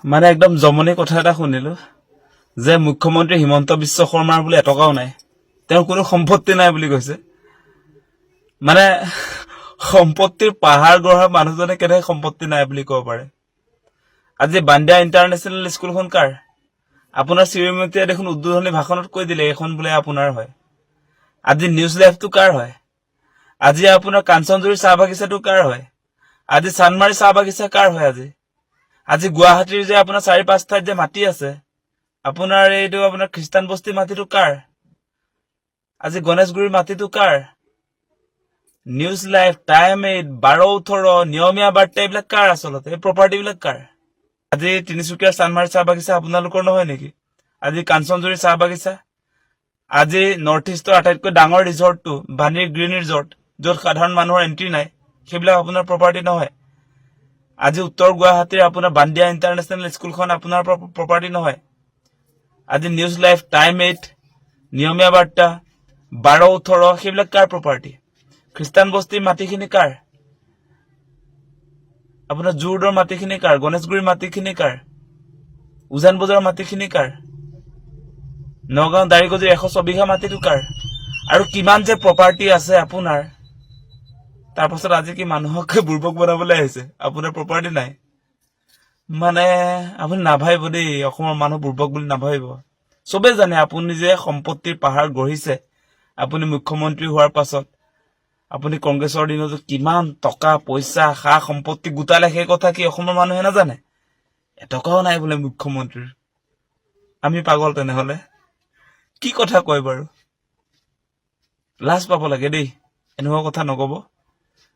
মানে একদম জমনি কথা এটা শুনিলো যে মুখ্যমন্ত্ৰী হিমন্ত বিশ্ব শৰ্মাৰ বোলে এটকাও নাই, তেওঁৰ কোনো সম্পত্তি নাই বুলি কৈছে। মানে সম্পত্তিৰ পাহাৰ গঢ়া মানুহজনে কেনেকৈ সম্পত্তি নাই বুলি ক'ব পাৰে? আজি বান্দিয়া ইণ্টাৰনেশ্যনেল স্কুলখন কাৰ? আপোনাৰ শ্ৰীমতীয়ে দেখোন উদ্বোধনী ভাষণত কৈ দিলে এইখন বোলে আপোনাৰ হয়। আজি নিউজ লাইভটো কাৰ হয়? আজি আপোনাৰ কাঞ্চনজুৰি চাহ বাগিচাটো কাৰ হয়? আজি চানমাৰী চাহ বাগিচা কাৰ হয়? আজি গুৱাহাটীৰ যে আপোনাৰ 4-5 ঠাইত যে মাটি আছে, আপোনাৰ এইটো আপোনাৰ খ্ৰীষ্টান বস্তি মাটিটো কাৰ? আজি গণেশগুৰিৰ মাটিটো কাৰ? নিউজ লাইভ, টাইম 8, 12-18, নিয়মীয়া বাৰ্তা এইবিলাক কাৰ? আচলতে এই প্ৰপাৰ্টি বিলাক কাৰ? আজি তিনিচুকীয়াৰ চানমাৰী চাহ বাগিচা আপোনালোকৰ নহয় নেকি? আজি কাঞ্চনজুৰি চাহ বাগিচা, আজি নৰ্থ ইষ্টৰ আটাইতকৈ ডাঙৰ ৰিজৰ্টটো বাণীৰ গ্ৰীণ ৰিজৰ্ট, য'ত সাধাৰণ মানুহৰ এণ্ট্ৰি নাই, সেইবিলাক আপোনাৰ প্ৰপাৰ্টি নহয়। আজি উত্তৰ গুৱাহাটীৰ আপোনাৰ বান্দিয়া ইণ্টাৰনেশ্যনেল স্কুলখন আপোনাৰ প্ৰপাৰ্টি নহয়। আজি নিউজ লাইভ, টাইম 8, নিয়মীয়া বাৰ্তা, 12-18, সেইবিলাক কাৰ প্ৰপাৰ্টি? খ্ৰীষ্টান বস্তিৰ মাটিখিনি কাৰ? আপোনাৰ জোৰদৰ মাটিখিনি কাৰ? গণেশগুৰিৰ মাটিখিনি কাৰ? উজান বজাৰৰ মাটিখিনি কাৰ? নগাঁও দাৰিগজীৰ 100 বিঘা মাটিটো কাৰ? আৰু কিমান যে প্ৰপাৰ্টি আছে আপোনাৰ, তাৰ পাছত আজি কি মানুহক বুৰ্বক বনাবলৈ আহিছে? আপোনাৰ প্ৰপাৰ্টি নাই। মানে আপুনি নাভাবিব দেই, অসমৰ মানুহ বুৰ্বক বুলি নাভাবিব। চবে জানে আপুনি যে সম্পত্তিৰ পাহাৰ গঢ়িছে। আপুনি মুখ্যমন্ত্ৰী হোৱাৰ পাছত আপুনি কংগ্ৰেছৰ দিনতো কিমান টকা পইচা সা সম্পত্তি গোটালে, সেই কথা কি অসমৰ মানুহে নাজানে? এটকাও নাই বোলে মুখ্যমন্ত্ৰীৰ। আমি পাগল তেনেহলে? কি কথা কয় বাৰু? লাজ পাব লাগে দেই, এনেকুৱা কথা নকব।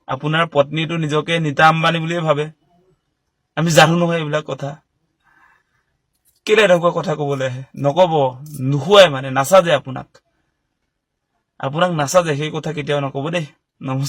আপোনাৰ পত্নীটো নিজকে নীতা আম্বানী বুলিয়ে ভাবে। আমি জানো নহয় এইবিলাক কথা। কেলে এনেকুৱা কথা কবলৈ আহে? নকব, নুশুৱাই মানে নাচাজে আপোনাক নাচাজে, সেই কথা কেতিয়াও নকব দেই। নমস্কাৰ।